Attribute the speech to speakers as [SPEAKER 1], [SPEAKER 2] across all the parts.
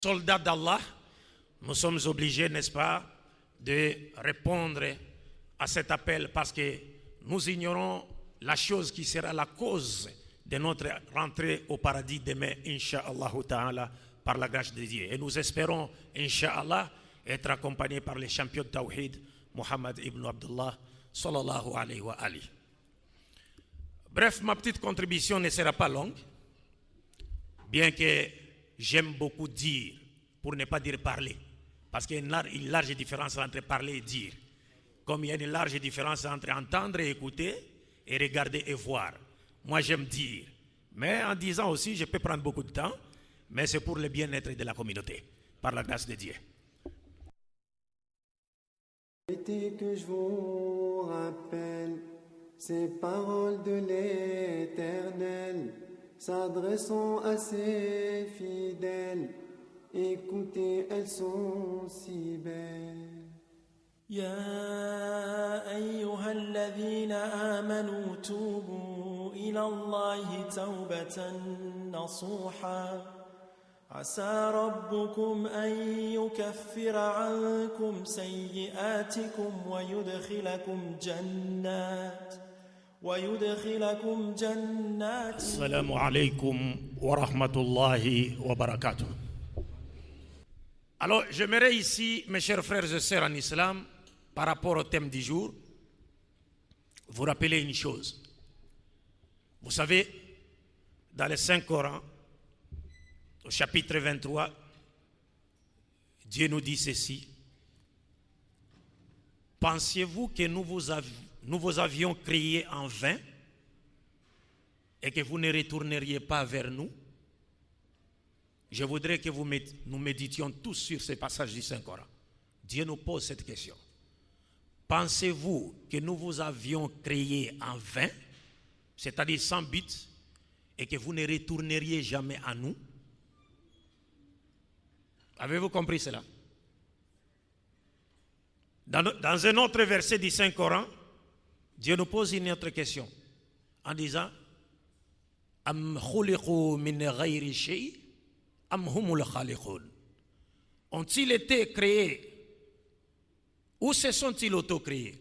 [SPEAKER 1] Soldats d'Allah, nous sommes obligés, n'est-ce pas, de répondre à cet appel parce que nous ignorons la chose qui sera la cause de notre rentrée au paradis demain, Inch'Allah ta'ala, par la grâce de Dieu. Et nous espérons, Inch'Allah, être accompagnés par les champions de Tawhid, Muhammad ibn Abdullah, sallallahu alayhi wa alihi. Bref, ma petite contribution ne sera pas longue, bien que j'aime beaucoup dire, pour ne pas dire parler, parce qu'il y a une large différence entre parler et dire, comme il y a une large différence entre entendre et écouter, et regarder et voir. Moi j'aime dire, mais en disant aussi, je peux prendre beaucoup de temps, mais c'est pour le bien-être de la communauté, par la grâce de Dieu.
[SPEAKER 2] Que je vous rappelle ces paroles de l'Éternel, s'adressant à ses fidèles. Écoutez, elles sont si belles.
[SPEAKER 3] يا أيها الذين آمنوا توبوا إلى الله توبة نصوحا عسى ربكم أن يكفر عنكم سيئاتكم ويدخلكم جنات
[SPEAKER 1] السلام عليكم ورحمة الله وبركاته. Alors, j'aimerais ici, mes chers frères et sœurs en islam, par rapport au thème du jour, vous rappeler une chose. Vous savez, dans le Saint-Coran, au chapitre 23, Dieu nous dit ceci. Pensiez-vous que nous vous avions créé en vain et que vous ne retourneriez pas vers nous? Je voudrais que nous méditions tous sur ce passage du Saint-Coran. Dieu nous pose cette question. Pensez-vous que nous vous avions créé en vain, c'est-à-dire sans but, et que vous ne retourneriez jamais à nous? Avez-vous compris cela? Dans un autre verset du Saint-Coran, Dieu nous pose une autre question en disant Am khuliqu min ghayri shay' am humul khaliqun. Ont-ils été créés ou se sont-ils auto-créés?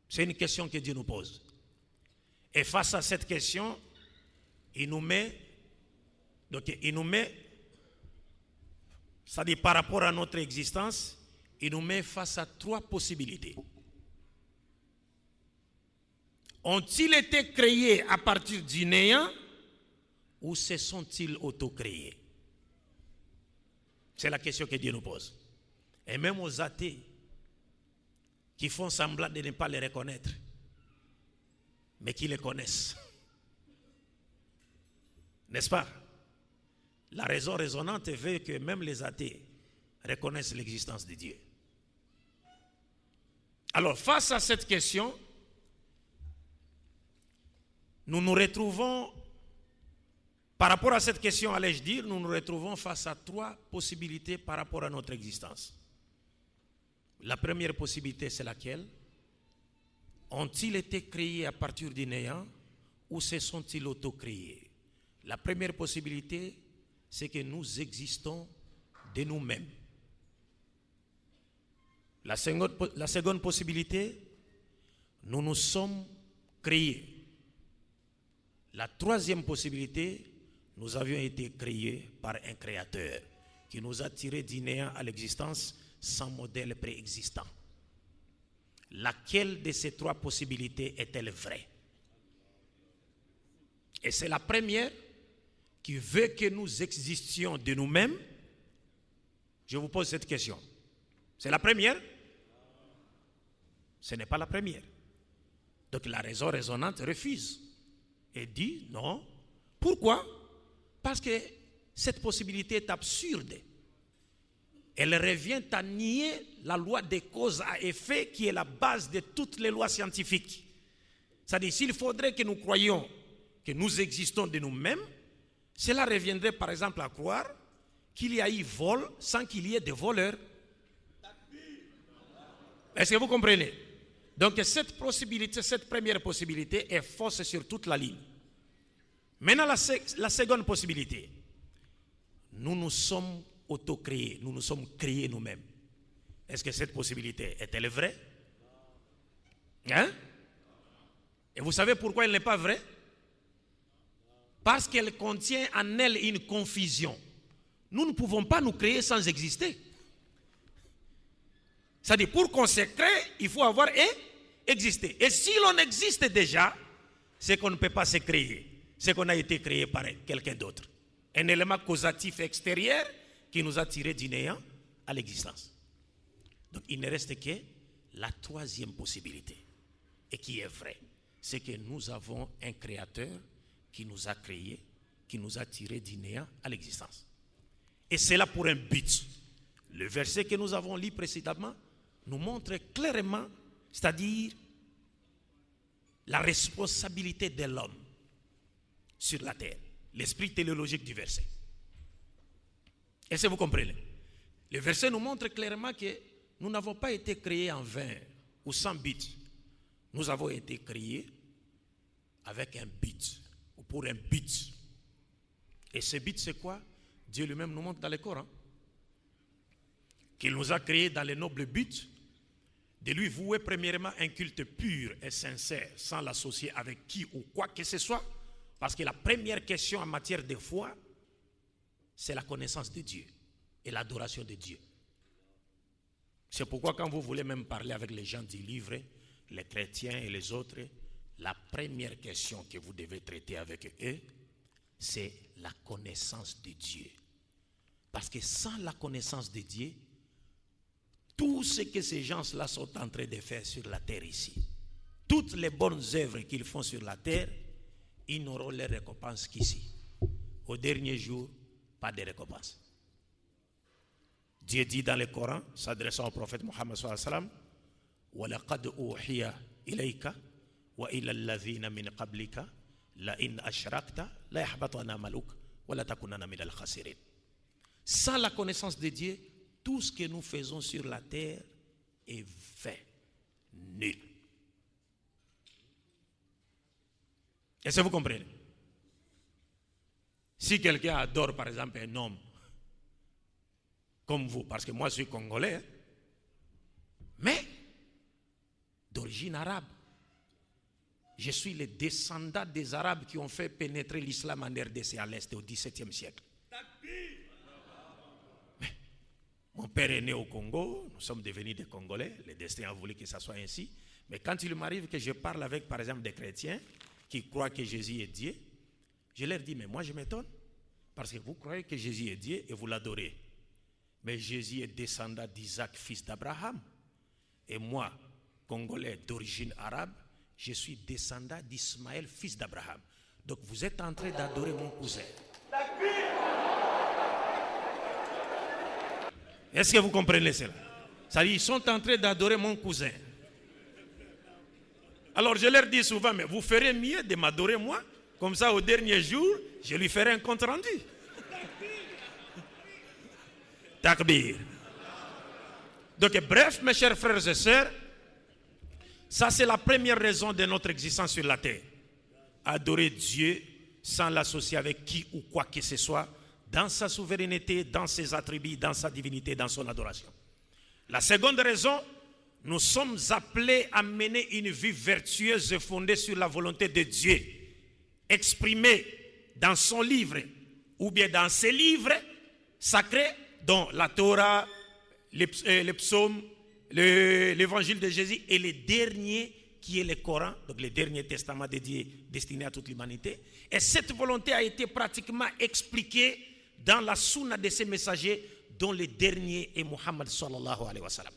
[SPEAKER 1] C'est une question que Dieu nous pose. Et face à cette question, il nous met, c'est-à-dire par rapport à notre existence, il nous met face à trois possibilités. Ont-ils été créés à partir du néant ou se sont-ils auto-créés? C'est la question que Dieu nous pose. Et même aux athées qui font semblant de ne pas les reconnaître, mais qui les connaissent. N'est-ce pas? La raison raisonnante veut que même les athées reconnaissent l'existence de Dieu. Alors, face à cette question, nous nous retrouvons, par rapport à cette question, allais-je dire, nous nous retrouvons face à trois possibilités par rapport à notre existence. La première possibilité, c'est laquelle? Ont-ils été créés à partir du néant ou se sont-ils auto-créés? La première possibilité, c'est que nous existons de nous-mêmes. La seconde possibilité, nous nous sommes créés. La troisième possibilité, nous avions été créés par un créateur qui nous a tirés du néant à l'existence sans modèle préexistant. Laquelle de ces trois possibilités est-elle vraie? Et c'est la première qui veut que nous existions de nous-mêmes. Je vous pose cette question. C'est la première? Ce n'est pas la première. Donc la raison raisonnante refuse et dit non. Pourquoi? Parce que cette possibilité est absurde. Elle revient à nier la loi des causes à effet qui est la base de toutes les lois scientifiques. C'est-à-dire, s'il faudrait que nous croyions que nous existons de nous-mêmes, cela reviendrait par exemple à croire qu'il y a eu vol sans qu'il y ait de voleurs. Est-ce que vous comprenez? Donc cette première possibilité est fausse sur toute la ligne. Maintenant la seconde possibilité. nous nous sommes auto-créés, nous nous sommes créés nous-mêmes. Est-ce que cette possibilité est-elle vraie? Hein? Et vous savez pourquoi elle n'est pas vraie? Parce qu'elle contient en elle une confusion. Nous ne pouvons pas nous créer sans exister. C'est-à-dire, pour qu'on se crée, il faut avoir existé. Et si l'on existe déjà, c'est qu'on ne peut pas se créer. C'est qu'on a été créé par quelqu'un d'autre. Un élément causatif extérieur qui nous a tirés du néant à l'existence. Donc, il ne reste que la troisième possibilité, et qui est vraie. C'est que nous avons un créateur qui nous a créés, qui nous a tirés du néant à l'existence. Et c'est là pour un but. Le verset que nous avons lu précédemment nous montre clairement, c'est-à-dire la responsabilité de l'homme sur la terre. L'esprit téléologique du verset. Est-ce que vous comprenez? Le verset nous montre clairement que nous n'avons pas été créés en vain ou sans but. Nous avons été créés avec un but, ou pour un but. Et ce but, c'est quoi? Dieu lui-même nous montre dans le Coran qu'il nous a créés dans le noble but de lui vouer premièrement un culte pur et sincère, sans l'associer avec qui ou quoi que ce soit, parce que la première question en matière de foi, c'est la connaissance de Dieu et l'adoration de Dieu. C'est pourquoi quand vous voulez même parler avec les gens du livre, les chrétiens et les autres, la première question que vous devez traiter avec eux, c'est la connaissance de Dieu. Parce que sans la connaissance de Dieu, tout ce que ces gens-là sont en train de faire sur la terre ici, toutes les bonnes œuvres qu'ils font sur la terre, ils n'auront les récompenses qu'ici. Au dernier jour, pas de récompense. Dieu dit dans le Coran, s'adressant au prophète Mohammed sallallahu alayhi wa sallam, وَلَقَدْ أُوحِيَ إِلَيْكَ وَإِلَى الَّذِينَ مِنْ قَبْلِكَ لَإِنْ أَشْرَكْتَ لَيَحْبَطَنَّ عَمَلُكَ وَلَتَكُونَنَّ مِنَ الْخَاسِرِينَ. Sans la connaissance de Dieu, tout ce que nous faisons sur la terre est vain, nul. Est-ce que vous comprenez? Si quelqu'un adore par exemple un homme comme vous, parce que moi je suis congolais, mais d'origine arabe, je suis le descendant des Arabes qui ont fait pénétrer l'islam en RDC à l'Est au XVIIe siècle. Mais mon père est né au Congo, nous sommes devenus des Congolais, le destin a voulu que ça soit ainsi. Mais quand il m'arrive que je parle avec par exemple des chrétiens qui croient que Jésus est Dieu, je leur dis, mais moi je m'étonne, parce que vous croyez que Jésus est Dieu et vous l'adorez. Mais Jésus est descendant d'Isaac, fils d'Abraham. Et moi, Congolais d'origine arabe, je suis descendant d'Ismaël, fils d'Abraham. Donc vous êtes en train d'adorer mon cousin. Est-ce que vous comprenez cela? C'est-à-dire, ils sont en train d'adorer mon cousin. Alors je leur dis souvent, mais vous ferez mieux de m'adorer moi, comme ça au dernier jour, je lui ferai un compte rendu. Takbir. Donc bref, mes chers frères et sœurs, ça c'est la première raison de notre existence sur la terre. Adorer Dieu sans l'associer avec qui ou quoi que ce soit, dans sa souveraineté, dans ses attributs, dans sa divinité, dans son adoration. La seconde raison, nous sommes appelés à mener une vie vertueuse fondée sur la volonté de Dieu, exprimée dans son livre, ou bien dans ses livres sacrés, dont la Torah, les psaumes, l'évangile de Jésus et le dernier qui est le Coran, donc le dernier testament de Dieu destiné à toute l'humanité. Et cette volonté a été pratiquement expliquée dans la sunna de ces messagers, dont le dernier est Muhammad sallallahu alayhi wa sallam.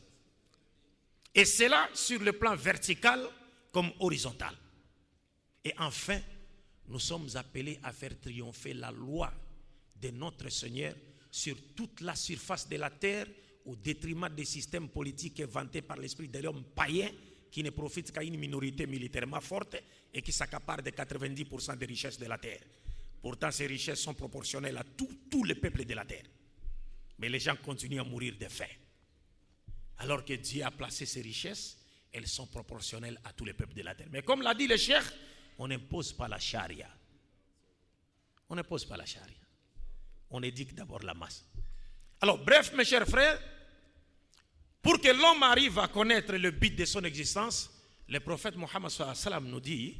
[SPEAKER 1] Et cela sur le plan vertical comme horizontal. Et enfin, nous sommes appelés à faire triompher la loi de notre Seigneur sur toute la surface de la terre, au détriment des systèmes politiques inventés par l'esprit de l'homme païen qui ne profite qu'à une minorité militairement forte et qui s'accapare de 90% des richesses de la terre. Pourtant, ces richesses sont proportionnelles à tous les peuples de la terre. Mais les gens continuent à mourir de faim. Alors que Dieu a placé ces richesses, elles sont proportionnelles à tous les peuples de la terre. Mais comme l'a dit le cheikh, on n'impose pas la charia. On n'impose pas la charia. On éduque d'abord la masse. Alors, bref, mes chers frères, pour que l'homme arrive à connaître le but de son existence, le prophète Mohammed sallallahu alayhi wa sallam nous dit,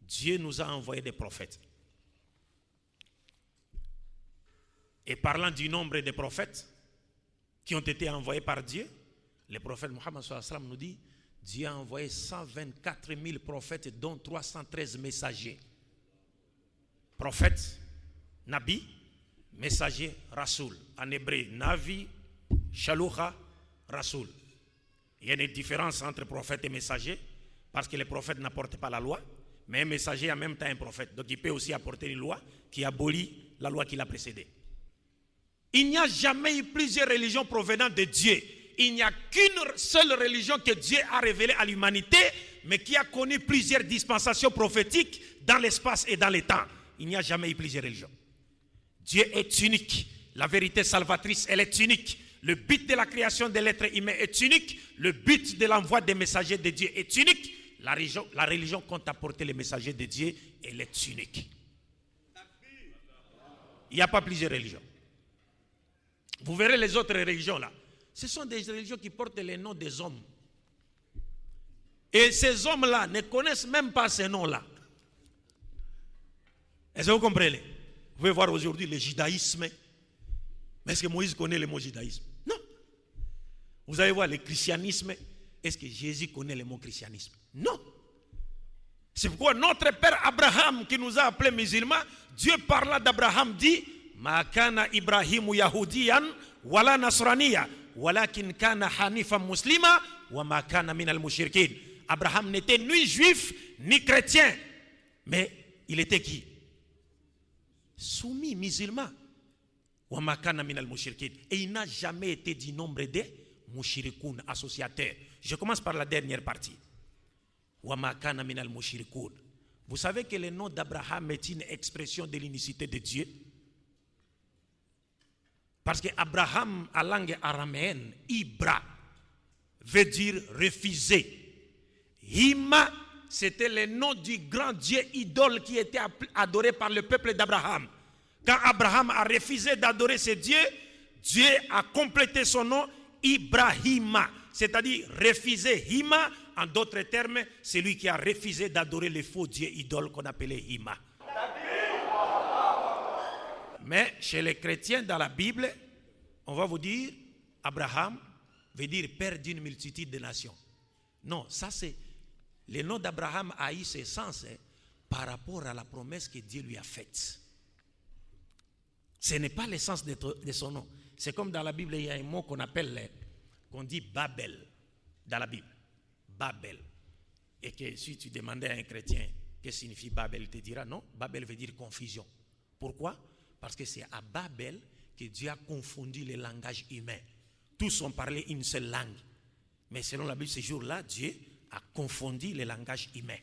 [SPEAKER 1] Dieu nous a envoyé des prophètes. Et parlant du nombre des prophètes qui ont été envoyés par Dieu, le prophète Mohammed sallallahu alayhi wa sallam nous dit, Dieu a envoyé 124 000 prophètes, dont 313 messagers. Prophète, Nabi, messager, Rasoul. En hébreu, Navi, Shaloucha, Rasoul. Il y a une différence entre prophète et messager, parce que les prophètes n'apportent pas la loi, mais un messager en même temps un prophète. Donc il peut aussi apporter une loi qui abolit la loi qui l'a précédée. Il n'y a jamais eu plusieurs religions provenant de Dieu. Il n'y a qu'une seule religion que Dieu a révélée à l'humanité, mais qui a connu plusieurs dispensations prophétiques dans l'espace et dans le temps. Il n'y a jamais eu plusieurs religions. Dieu est unique. La vérité salvatrice, elle est unique. Le but de la création de l'être humain est unique. Le but de l'envoi des messagers de Dieu est unique. La religion compte apporter les messagers de Dieu, elle est unique. Il n'y a pas plusieurs religions. Vous verrez les autres religions là. Ce sont des religions qui portent les noms des hommes. Et ces hommes-là ne connaissent même pas ces noms-là. Est-ce que vous comprenez? Vous pouvez voir aujourd'hui le judaïsme. Mais est-ce que Moïse connaît le mot judaïsme? Non. Vous allez voir le christianisme. Est-ce que Jésus connaît le mot christianisme? Non. C'est pourquoi notre père Abraham, qui nous a appelés musulmans, Dieu parlant d'Abraham dit, Ma kana Ibrahimu Yahudiyan wala Nasraniya walakin kana Hanifan muslima wa ma kana minal mushrikin. Abraham n'était ni juif ni chrétien, mais il était qui? Soumis, musulman. Wa ma kana minal mushrikin. Et il n'a jamais été du nombre des mushrikoun, associateurs. Je commence par la dernière partie. Wa ma kana minal mushrikoun. Vous savez que le nom d'Abraham est une expression de l'unicité de Dieu. Parce que Abraham, en langue araméenne, Ibra, veut dire refuser. Hima, c'était le nom du grand Dieu idole qui était adoré par le peuple d'Abraham. Quand Abraham a refusé d'adorer ce Dieu, Dieu a complété son nom Ibrahima, c'est-à-dire refuser Hima. En d'autres termes, c'est lui qui a refusé d'adorer le faux Dieu idole qu'on appelait Hima. Mais chez les chrétiens dans la Bible, on va vous dire, Abraham veut dire père d'une multitude de nations. Non, ça c'est, le nom d'Abraham a eu ce sens par rapport à la promesse que Dieu lui a faite. Ce n'est pas le sens de son nom. C'est comme dans la Bible, il y a un mot qu'on appelle, qu'on dit Babel, dans la Bible. Babel. Et que si tu demandais à un chrétien, qu'est-ce que signifie Babel, il te dira non, Babel veut dire confusion. Pourquoi? Parce que c'est à Babel que Dieu a confondu les langages humains. Tous ont parlé une seule langue. Mais selon la Bible, ce jour-là, Dieu a confondu les langages humains.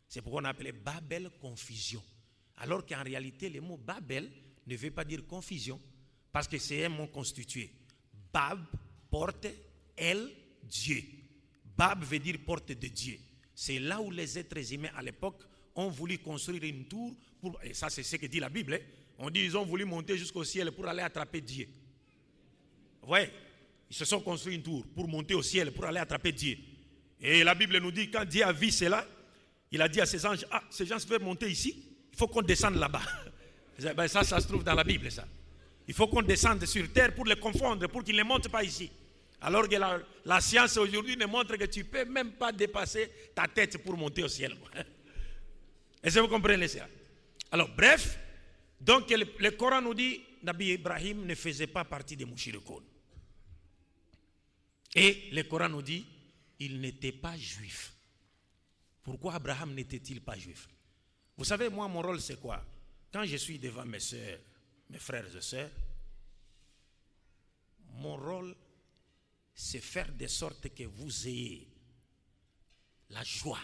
[SPEAKER 1] C'est pourquoi on appelait Babel confusion. Alors qu'en réalité, le mot Babel ne veut pas dire confusion. Parce que c'est un mot constitué. Bab, porte, El, Dieu. Bab veut dire porte de Dieu. C'est là où les êtres humains à l'époque ont voulu construire une tour. Et ça, c'est ce que dit la Bible. On dit qu'ils ont voulu monter jusqu'au ciel pour aller attraper Dieu. Vous voyez, ils se sont construits une tour pour monter au ciel, pour aller attraper Dieu. Et la Bible nous dit, quand Dieu a vu cela, il a dit à ses anges, ah, ces gens veulent monter ici, il faut qu'on descende là-bas. Ben ça se trouve dans la Bible, ça. Il faut qu'on descende sur terre pour les confondre, pour qu'ils ne montent pas ici. Alors que la science aujourd'hui nous montre que tu ne peux même pas dépasser ta tête pour monter au ciel. Est-ce que vous comprenez ça? Alors, bref, donc le Coran nous dit, Nabi Ibrahim ne faisait pas partie des mouchirikoun. Et le Coran nous dit, il n'était pas juif. Pourquoi Abraham n'était-il pas juif? Vous savez, moi, mon rôle, c'est quoi? Quand je suis devant mes soeurs, mes frères et sœurs, mon rôle, c'est faire de sorte que vous ayez la joie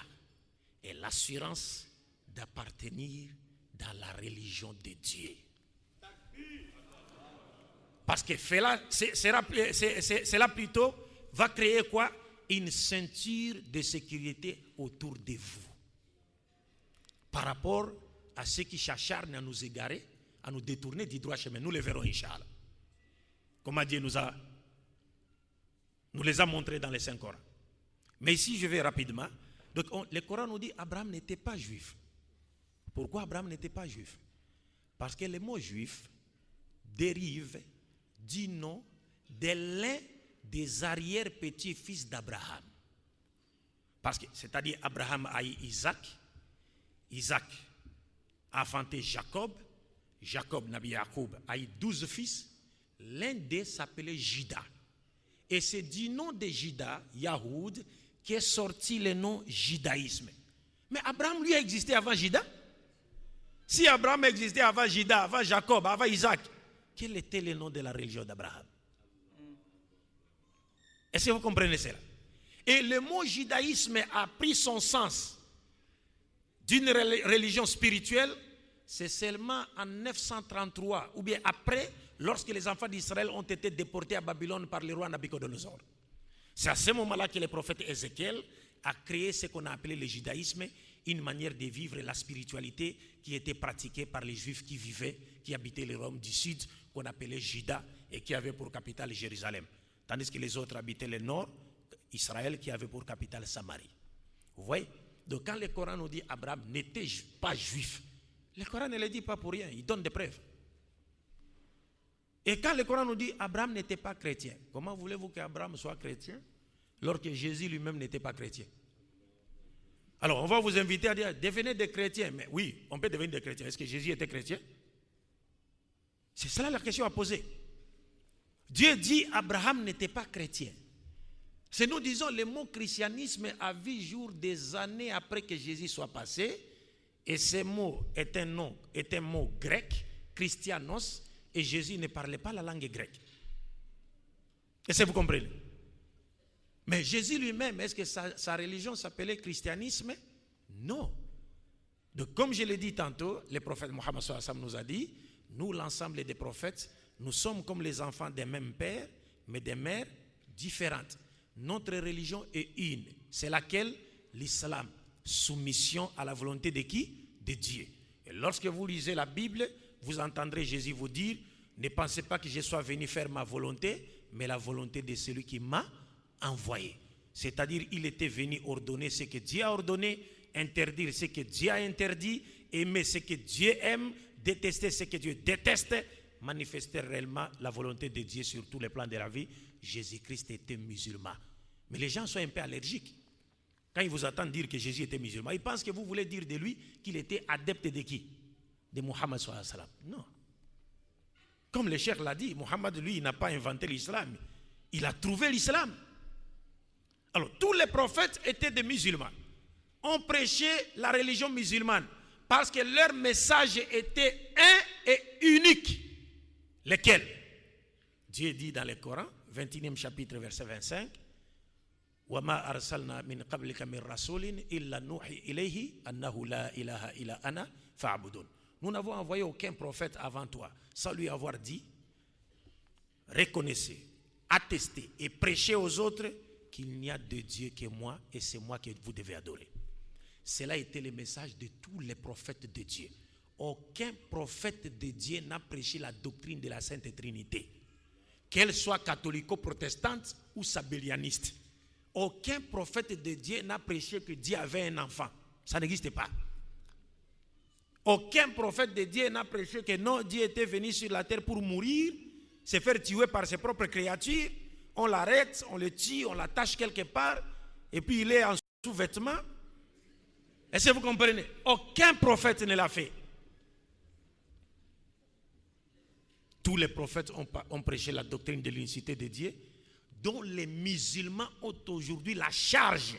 [SPEAKER 1] et l'assurance d'appartenir dans la religion de Dieu. Parce que cela plutôt va créer quoi? Une ceinture de sécurité autour de vous. Par rapport à ceux qui s'acharnent à nous égarer, à nous détourner du droit chemin. Nous les verrons, Inch'Allah. Comment Dieu nous les a montrés dans les Saints Corans. Mais ici, je vais rapidement. Donc, le Coran nous dit Abraham n'était pas juif. Pourquoi Abraham n'était pas juif? Parce que le mot juif dérive du nom de l'un des arrière-petits-fils d'Abraham. Parce que, c'est-à-dire, Abraham a eu Isaac. Isaac a enfanté Jacob. Jacob, Nabi Yacoub, a eu 12 fils. L'un d'eux s'appelait Juda. Et c'est du nom de Juda, Yahoud, qu'est sorti le nom judaïsme. Mais Abraham, lui, a existé avant Juda. Si Abraham existait avant Juda, avant Jacob, avant Isaac, quel était le nom de la religion d'Abraham? Est-ce que vous comprenez cela? Et le mot judaïsme a pris son sens d'une religion spirituelle, c'est seulement en 933, ou bien après, lorsque les enfants d'Israël ont été déportés à Babylone par le roi Nabucodonosor. C'est à ce moment-là que le prophète Ézéchiel a créé ce qu'on a appelé le judaïsme, une manière de vivre la spiritualité qui était pratiquée par les Juifs qui habitaient le royaume du Sud, qu'on appelait Juda, et qui avait pour capitale Jérusalem. Tandis que les autres habitaient le nord, Israël, qui avait pour capitale Samarie. Vous voyez? Donc quand le Coran nous dit Abraham n'était pas juif, le Coran ne le dit pas pour rien, il donne des preuves. Et quand le Coran nous dit Abraham n'était pas chrétien, comment voulez-vous qu'Abraham soit chrétien lorsque Jésus lui-même n'était pas chrétien? Alors on va vous inviter à dire devenez des chrétiens. Mais oui, on peut devenir des chrétiens. Est-ce que Jésus était chrétien? C'est cela la question à poser. Dieu dit Abraham n'était pas chrétien. C'est nous disons le mot christianisme a vu jour des années après que Jésus soit passé. Et ce mot est un mot grec, christianos, et Jésus ne parlait pas la langue grecque. Est-ce que vous comprenez? Mais Jésus lui-même, est-ce que sa religion s'appelait christianisme? Non. Donc comme je l'ai dit tantôt, le prophète Mohammed sallallahu alayhi wa sallam nous a dit, nous l'ensemble des prophètes, nous sommes comme les enfants des mêmes pères, mais des mères différentes. Notre religion est une, c'est laquelle? L'islam. Soumission à la volonté de qui? De Dieu. Et lorsque vous lisez la Bible, vous entendrez Jésus vous dire, ne pensez pas que je sois venu faire ma volonté, mais la volonté de celui qui m'a envoyé. C'est-à-dire, il était venu ordonner ce que Dieu a ordonné, interdire ce que Dieu a interdit, aimer ce que Dieu aime, détester ce que Dieu déteste, manifester réellement la volonté de Dieu sur tous les plans de la vie. Jésus-Christ était musulman. Mais les gens sont un peu allergiques. Quand ils vous entendent dire que Jésus était musulman, ils pensent que vous voulez dire de lui qu'il était adepte de qui? De Muhammad sallallahu alayhi wa sallam. Non. Comme le cheikh l'a dit, Muhammad, lui, il n'a pas inventé l'islam. Il a trouvé l'islam. Alors, tous les prophètes étaient des musulmans. On prêchait la religion musulmane parce que leur message était un et unique. Lequel? Dieu dit dans le Coran, 21e chapitre, verset 25, وَمَا أَرْسَلْنَا مِنْ قَبْلِكَ مِنْ رَسُولٍ إِلَّا نُوحِي إِلَيْهِ أَنَّهُ لَا إِلَهَ إِلَّا أَنَا فَاعْبُدُونِ. Nous n'avons envoyé aucun prophète avant toi sans lui avoir dit, reconnaissez, attestez et prêchez aux autres qu'il n'y a de Dieu que moi et c'est moi que vous devez adorer. Cela était le message de tous les prophètes de Dieu. Aucun prophète de Dieu n'a prêché la doctrine de la Sainte Trinité, qu'elle soit catholico-protestante ou sabélianiste. Aucun prophète de Dieu n'a prêché que Dieu avait un enfant. Ça n'existe pas. Aucun prophète de Dieu n'a prêché que non, Dieu était venu sur la terre pour mourir, se faire tuer par ses propres créatures. On l'arrête, on le tue, on l'attache quelque part, et puis il est en sous-vêtement. Est-ce que vous comprenez? Aucun prophète ne l'a fait. Tous les prophètes ont prêché la doctrine de l'unicité de Dieu, dont les musulmans ont aujourd'hui la charge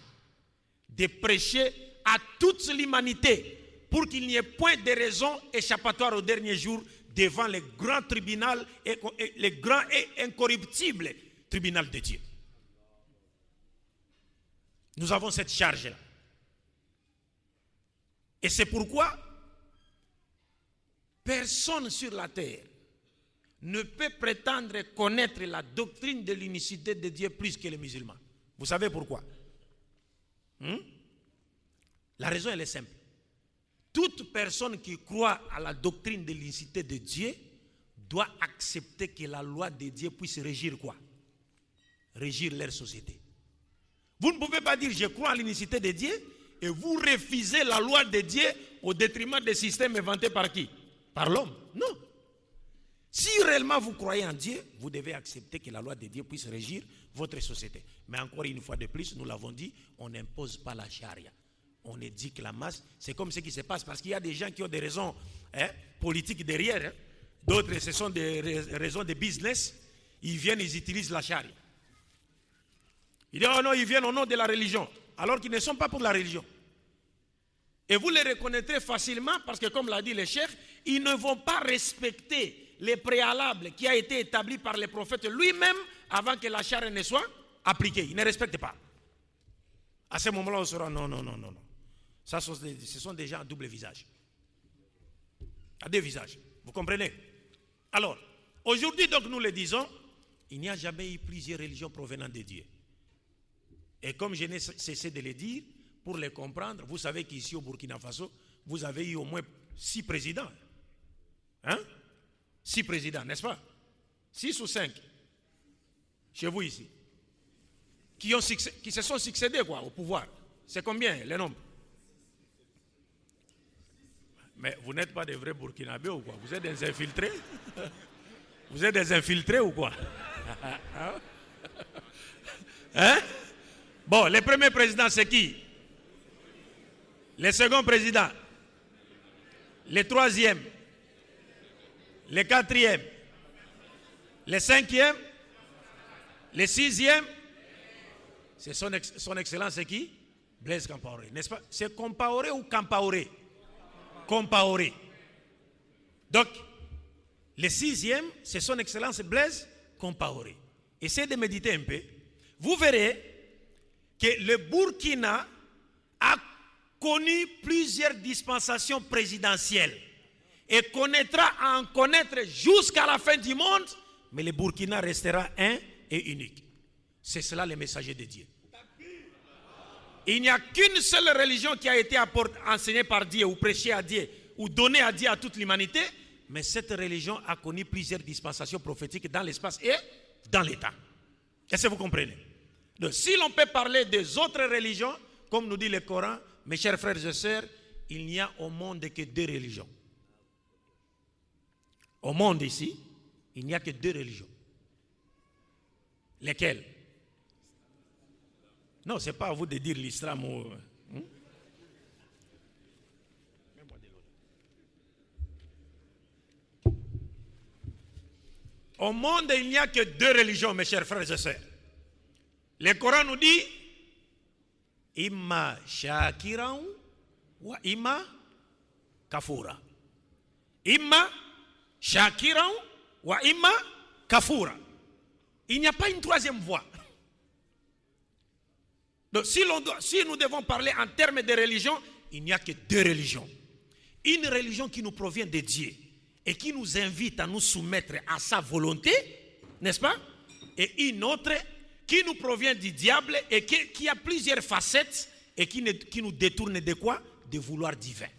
[SPEAKER 1] de prêcher à toute l'humanité pour qu'il n'y ait point de raison échappatoire au dernier jour devant le grand tribunal et le grand et incorruptible tribunal de Dieu. Nous avons cette charge-là. Et c'est pourquoi personne sur la terre ne peut prétendre connaître la doctrine de l'unicité de Dieu plus que les musulmans. Vous savez pourquoi? La raison, elle est simple. toute personne qui croit à la doctrine de l'unicité de Dieu doit accepter que la loi de Dieu puisse régir quoi? Régir leur société. Vous ne pouvez pas dire je crois à l'unicité de Dieu et vous refusez la loi de Dieu au détriment des systèmes inventés par qui? Par l'homme. Non. Si réellement vous croyez en Dieu, vous devez accepter que la loi de Dieu puisse régir votre société. Mais encore une fois de plus, nous l'avons dit, on n'impose pas la charia. On éduque la masse. C'est comme ce qui se passe parce qu'il y a des gens qui ont des raisons politiques derrière. D'autres, ce sont des raisons de business. Ils viennent, ils utilisent la charia. Ils disent, oh non, ils viennent au nom de la religion. Alors qu'ils ne sont pas pour la religion. Et vous les reconnaîtrez facilement parce que, comme l'a dit le cheikh, ils ne vont pas respecter les préalables qui a été établi par les prophètes lui-même avant que la charia ne soit appliquée. Ils ne respectent pas. À ce moment-là, on sera non. Ça, ce sont des gens à double visage. À deux visages. Vous comprenez? Alors, aujourd'hui, donc, nous le disons, il n'y a jamais eu plusieurs religions provenant de Dieu. Et comme je n'ai cessé de le dire, pour les comprendre, vous savez qu'ici au Burkina Faso, vous avez eu au moins 6 présidents. Hein? 6 présidents, n'est-ce pas? 6 ou 5 chez vous ici. Qui se sont succédés quoi, au pouvoir. C'est combien le nombre? Mais vous n'êtes pas des vrais Burkinabés ou quoi? Vous êtes des infiltrés? Vous êtes des infiltrés ou quoi? Hein? Bon, le premier président c'est qui? Le second président? Le troisième? Le quatrième? Le cinquième? Le sixième? C'est son excellence, c'est qui? Blaise Compaoré, n'est-ce pas? C'est Compaoré ou Campaoré? Compaoré. Donc, le sixième, c'est son excellence Blaise Compaoré. Essayez de méditer un peu. Vous verrez que le Burkina a connu plusieurs dispensations présidentielles et connaîtra à en connaître jusqu'à la fin du monde, mais le Burkina restera un et unique. C'est cela le messager de Dieu. Il n'y a qu'une seule religion qui a été enseignée par Dieu ou prêchée à Dieu ou donnée à Dieu à toute l'humanité, mais cette religion a connu plusieurs dispensations prophétiques dans l'espace et dans l'état. Est-ce que vous comprenez? Donc, si l'on peut parler des autres religions, comme nous dit le Coran, mes chers frères et sœurs, il n'y a au monde que 2 religions. Au monde ici, il n'y a que 2 religions. Lesquelles? Non, ce n'est pas à vous de dire l'islam ou... Au monde, il n'y a que 2 religions, mes chers frères et sœurs. Le Coran nous dit Imma shakiran wa imma kafura. Imma shakiran wa imma kafura. Il n'y a pas une 3e voie. Donc, si nous devons parler en termes de religion, il n'y a que 2 religions. Une religion qui nous provient de Dieu et qui nous invite à nous soumettre à sa volonté, n'est-ce pas? Et une autre qui nous provient du diable et qui a plusieurs facettes et qui nous détourne de quoi? De vouloir divin.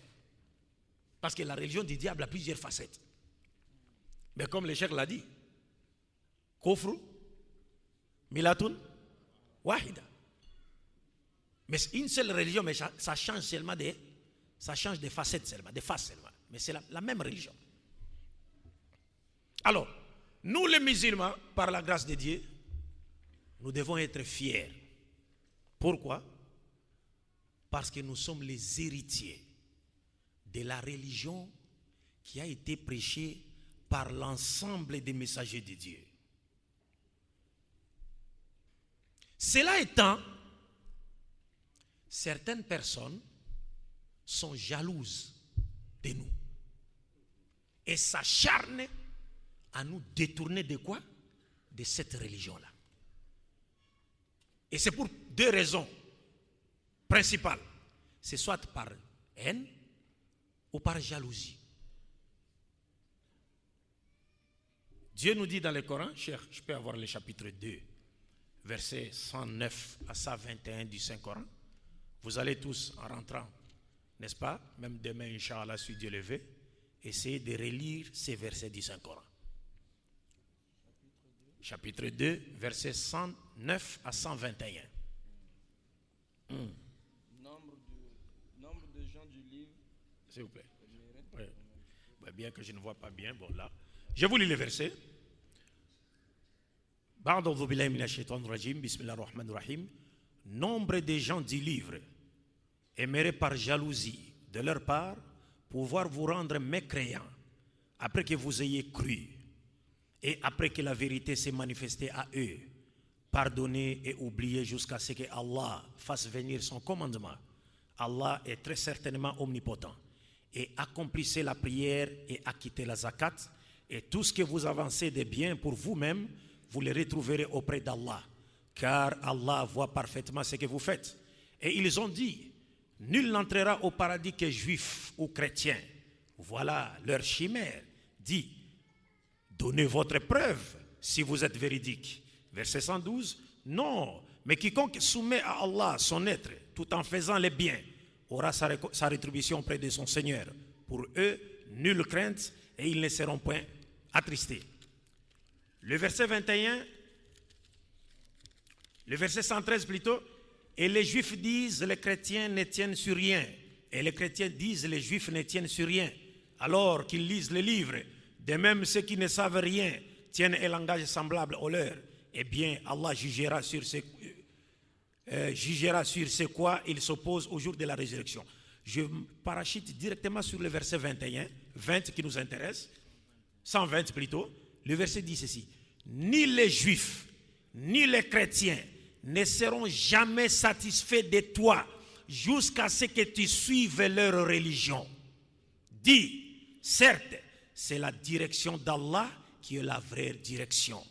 [SPEAKER 1] Parce que la religion du diable a plusieurs facettes. Mais comme le cheikh l'a dit, Kofru, Milatun, Wahida. Mais une seule religion, mais ça change seulement ça change de facettes seulement, de faces seulement. Mais c'est la même religion. Alors, nous les musulmans, par la grâce de Dieu, nous devons être fiers. Pourquoi? Parce que nous sommes les héritiers de la religion qui a été prêchée par l'ensemble des messagers de Dieu. Cela étant, certaines personnes sont jalouses de nous et s'acharnent à nous détourner de quoi? De cette religion-là. Et c'est pour 2 raisons principales. C'est soit par haine ou par jalousie. Dieu nous dit dans le Coran, cher, je peux avoir le chapitre 2, versets 109 à 121 du Saint-Coran. Vous allez tous, en rentrant, n'est-ce pas? Même demain, Inch'Allah, si Dieu le veut, essayez de relire ces versets du Saint-Coran. Chapitre 2, versets 109 à 121.
[SPEAKER 4] Nombre de gens du livre.
[SPEAKER 1] S'il vous plaît. Oui. Bien que je ne vois pas bien, bon là. Je vous lis les versets. Nombre de gens du livre aimeraient par jalousie de leur part pouvoir vous rendre mécréants après que vous ayez cru et après que la vérité s'est manifestée à eux. Pardonnez et oubliez jusqu'à ce que Allah fasse venir son commandement. Allah est très certainement omnipotent. Et accomplissez la prière et acquittez la zakat. Et tout ce que vous avancez de bien pour vous-même, vous le retrouverez auprès d'Allah. Car Allah voit parfaitement ce que vous faites. Et ils ont dit, nul n'entrera au paradis que juif ou chrétien. Voilà leur chimère. Dit, donnez votre preuve si vous êtes véridique. Verset 112, non, mais quiconque soumet à Allah son être tout en faisant le bien aura sa rétribution auprès de son Seigneur. Pour eux, nulle crainte et ils ne seront point attristés. Le verset 21, le verset 113 plutôt, et les Juifs disent les chrétiens ne tiennent sur rien. Et les chrétiens disent les Juifs ne tiennent sur rien. Alors qu'ils lisent les livres, de même ceux qui ne savent rien tiennent un langage semblable au leur. Eh bien, Allah jugera sur ce quoi il s'oppose au jour de la résurrection. Je parachute directement sur le verset 21, 20 qui nous intéresse, 120 plutôt. Le verset dit ceci, ni les Juifs, ni les chrétiens ne seront jamais satisfaits de toi jusqu'à ce que tu suives leur religion. Dis, certes, c'est la direction d'Allah qui est la vraie direction.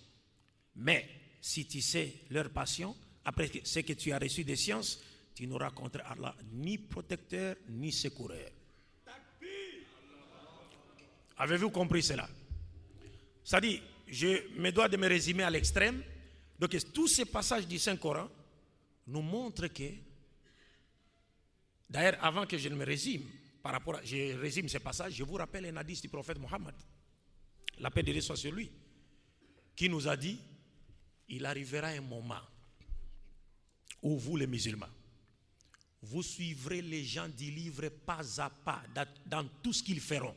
[SPEAKER 1] Mais si tu sais leur passion, après ce que tu as reçu des sciences, tu n'auras contre Allah ni protecteur ni secoureur. Avez-vous compris cela? Ça dit, je me dois de me résumer à l'extrême. Donc tous ces passages du Saint-Coran nous montrent que, d'ailleurs avant que je ne me résume, je résume ces passages, je vous rappelle un hadith du prophète Mohammed, la paix de Dieu soit sur lui, qui nous a dit, il arrivera un moment où vous les musulmans, vous suivrez les gens du livre pas à pas dans tout ce qu'ils feront.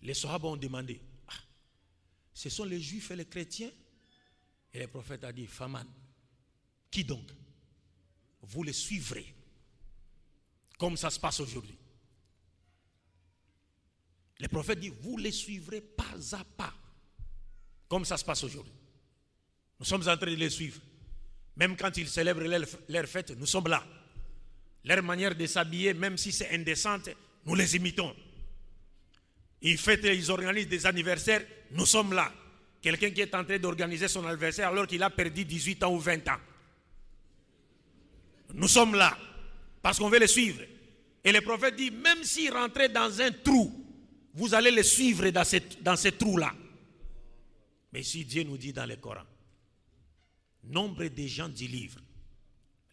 [SPEAKER 1] Les Sahaba ont demandé, ce sont les Juifs et les chrétiens? Et le prophète a dit, Faman, qui donc? Vous les suivrez, comme ça se passe aujourd'hui. Le prophète dit, vous les suivrez pas à pas, comme ça se passe aujourd'hui. Nous sommes en train de les suivre. Même quand ils célèbrent leur fête, nous sommes là. Leur manière de s'habiller, même si c'est indécente, nous les imitons. Ils organisent des anniversaires, nous sommes là. Quelqu'un qui est en train d'organiser son anniversaire alors qu'il a perdu 18 ans ou 20 ans. Nous sommes là, parce qu'on veut les suivre. Et le prophète dit, même s'ils rentraient dans un trou, vous allez les suivre dans ce trou-là. Mais si Dieu nous dit dans le Coran, nombre de gens du livre,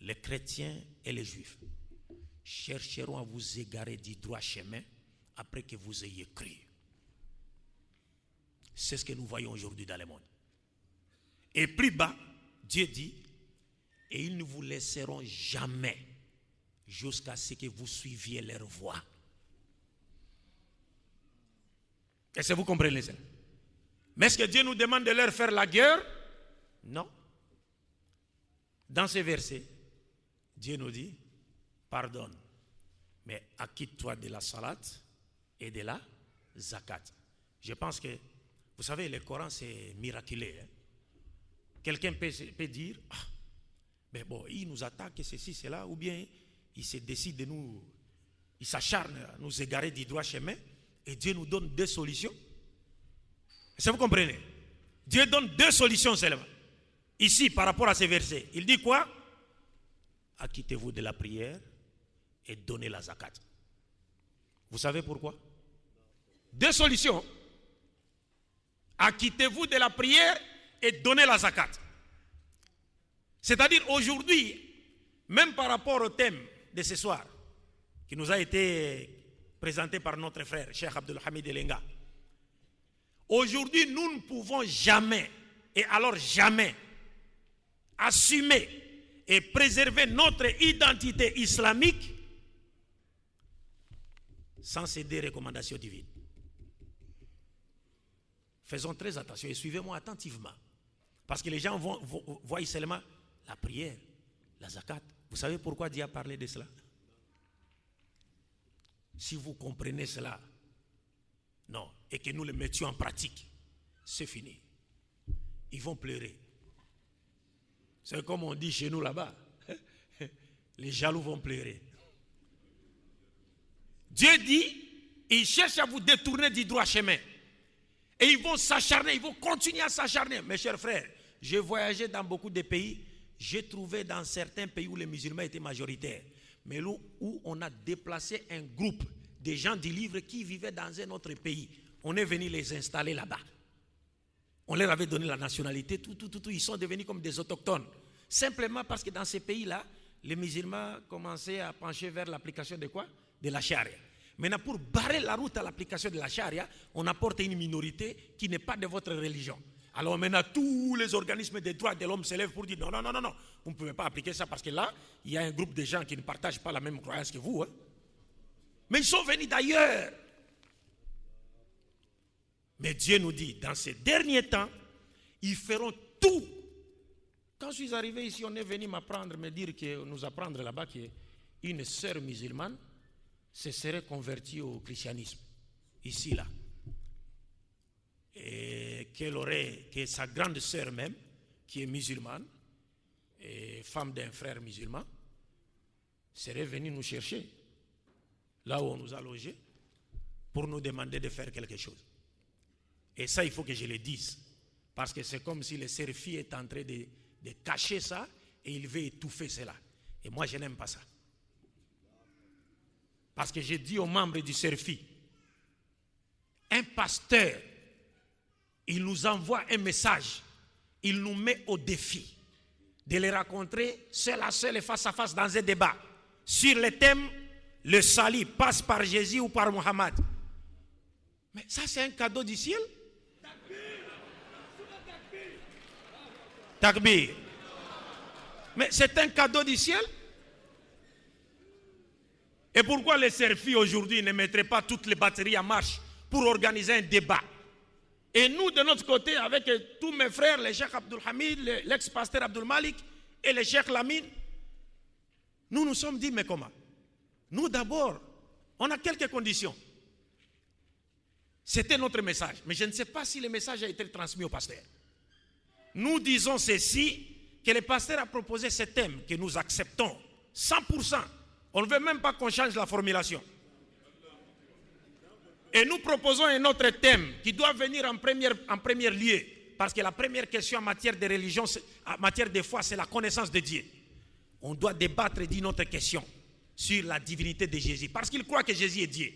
[SPEAKER 1] les chrétiens et les juifs, chercheront à vous égarer du droit chemin après que vous ayez cru. C'est ce que nous voyons aujourd'hui dans le monde. Et plus bas, Dieu dit, et ils ne vous laisseront jamais jusqu'à ce que vous suiviez leur voie. Est-ce que vous comprenez ça? Mais est-ce que Dieu nous demande de leur faire la guerre? Non. Dans ces versets, Dieu nous dit, pardonne, mais acquitte-toi de la salat et de la zakat. Je pense que, vous savez, le Coran c'est miraculeux. Hein? Quelqu'un peut dire, mais bon, il nous attaque, ceci, cela, ou bien il se décide de nous, il s'acharne à nous égarer du droit chemin, et Dieu nous donne deux solutions. Est-ce que vous comprenez? Dieu donne deux solutions seulement. Ici, par rapport à ces versets, il dit quoi? Acquittez-vous de la prière et donnez la zakat. Vous savez pourquoi? Deux solutions. Acquittez-vous de la prière et donnez la zakat. C'est-à-dire aujourd'hui, même par rapport au thème de ce soir, qui nous a été présenté par notre frère, Cheikh Abdul Hamid Elenga. Aujourd'hui, nous ne pouvons jamais, et alors jamais, assumer et préserver notre identité islamique sans céder aux recommandations divines. Faisons très attention et suivez-moi attentivement. Parce que les gens voient seulement la prière, la zakat. Vous savez pourquoi Dieu a parlé de cela? Si vous comprenez cela, non, et que nous le mettions en pratique, c'est fini. Ils vont pleurer. C'est comme on dit chez nous là-bas. Les jaloux vont pleurer. Dieu dit, ils cherchent à vous détourner du droit chemin. Et ils vont s'acharner, ils vont continuer à s'acharner. Mes chers frères, j'ai voyagé dans beaucoup de pays. J'ai trouvé dans certains pays où les musulmans étaient majoritaires. Mais où on a déplacé un groupe de gens du livre qui vivaient dans un autre pays. On est venu les installer là-bas. On leur avait donné la nationalité, tout. Ils sont devenus comme des autochtones. Simplement parce que dans ces pays-là, les musulmans commençaient à pencher vers l'application de quoi? De la charia. Maintenant, pour barrer la route à l'application de la charia, on apporte une minorité qui n'est pas de votre religion. Alors maintenant, tous les organismes des droits de l'homme se lèvent pour dire non, vous ne pouvez pas appliquer ça parce que là, il y a un groupe de gens qui ne partagent pas la même croyance que vous. Hein. Mais ils sont venus d'ailleurs. Mais Dieu nous dit, dans ces derniers temps, ils feront tout. Quand je suis arrivé ici, on est venu me dire que nous apprendre là-bas qu'une sœur musulmane se serait convertie au christianisme, ici, là. Et que sa grande sœur même, qui est musulmane, et femme d'un frère musulman, serait venue nous chercher, là où on nous a logés, pour nous demander de faire quelque chose. Et ça, il faut que je le dise, parce que c'est comme si le Serfi est en train de cacher ça, et il veut étouffer cela. Et moi, je n'aime pas ça. Parce que j'ai dit aux membres du Serfi, un pasteur, il nous envoie un message, il nous met au défi de les rencontrer seul à seul et face à face dans un débat sur le thème le salut passe par Jésus ou par Mohammed. Mais ça, c'est un cadeau du ciel. Takbir. Mais c'est un cadeau du ciel. Et pourquoi les Serfis aujourd'hui ne mettraient pas toutes les batteries en marche pour organiser un débat? Et nous, de notre côté, avec tous mes frères, le Cheikh Abdul Hamid, l'ex-pasteur Abdul Malik et le Cheikh Lamine, nous nous sommes dit, mais comment? Nous d'abord, on a quelques conditions. C'était notre message, mais je ne sais pas si le message a été transmis au pasteur. Nous disons ceci, que le pasteur a proposé ce thème que nous acceptons 100%. On ne veut même pas qu'on change la formulation. Et nous proposons un autre thème qui doit venir en premier lieu. Parce que la première question en matière de religion, en matière de foi, c'est la connaissance de Dieu. On doit débattre d'une autre question sur la divinité de Jésus. Parce qu'il croit que Jésus est Dieu.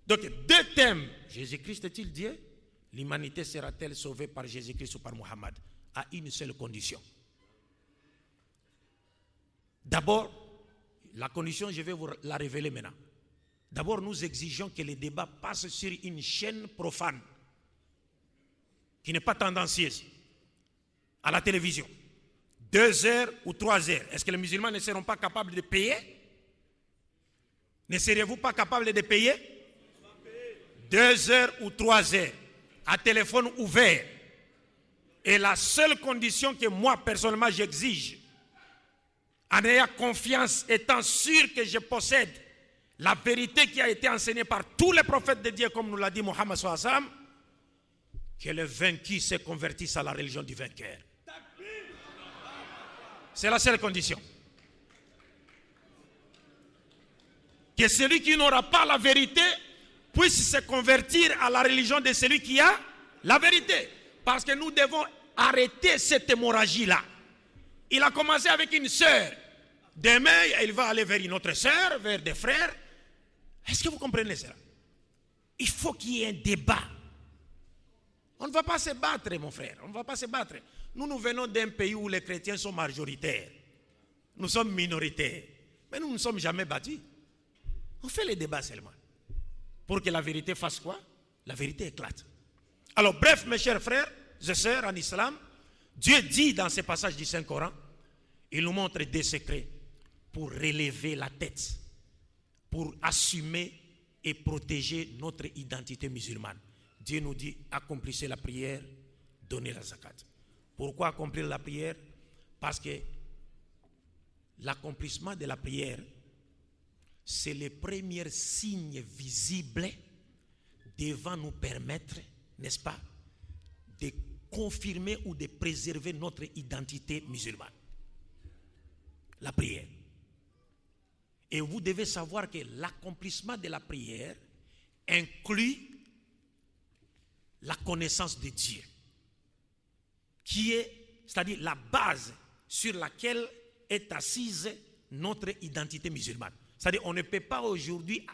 [SPEAKER 1] Donc, deux thèmes. Jésus-Christ est-il Dieu? L'humanité sera-t-elle sauvée par Jésus-Christ ou par Mohammed? À une seule condition. D'abord, la condition, je vais vous la révéler maintenant. D'abord, nous exigeons que les débats passent sur une chaîne profane, qui n'est pas tendancieuse, à la télévision. 2 heures ou 3 heures. Est-ce que les musulmans ne seront pas capables de payer? Ne seriez-vous pas capables de payer? 2 heures ou 3 heures, à téléphone ouvert. Et la seule condition que moi, personnellement, j'exige, en ayant confiance, étant sûr que je possède la vérité qui a été enseignée par tous les prophètes de Dieu, comme nous l'a dit Mohammed sallallahu alayhi wa sallam, que le vaincu se convertisse à la religion du vainqueur. C'est la seule condition. Que celui qui n'aura pas la vérité puisse se convertir à la religion de celui qui a la vérité. Parce que nous devons arrêter cette hémorragie-là. Il a commencé avec une sœur. Demain, il va aller vers une autre sœur, vers des frères. Est-ce que vous comprenez cela? Il faut qu'il y ait un débat. On ne va pas se battre, mon frère. On ne va pas se battre. Nous venons d'un pays où les chrétiens sont majoritaires. Nous sommes minoritaires. Mais nous ne sommes jamais battus. On fait les débats seulement. Pour que la vérité fasse quoi? La vérité éclate. Alors bref, mes chers frères et sœurs en islam, Dieu dit dans ces passages du Saint-Coran, il nous montre des secrets pour relever la tête, pour assumer et protéger notre identité musulmane. Dieu nous dit, accomplissez la prière, donnez la zakat. Pourquoi accomplir la prière? Parce que l'accomplissement de la prière, c'est le premier signe visible devant nous permettre, n'est-ce pas, de confirmer ou de préserver notre identité musulmane. La prière. Et vous devez savoir que l'accomplissement de la prière inclut la connaissance de Dieu, qui est, c'est-à-dire la base sur laquelle est assise notre identité musulmane. C'est-à-dire on ne peut pas aujourd'hui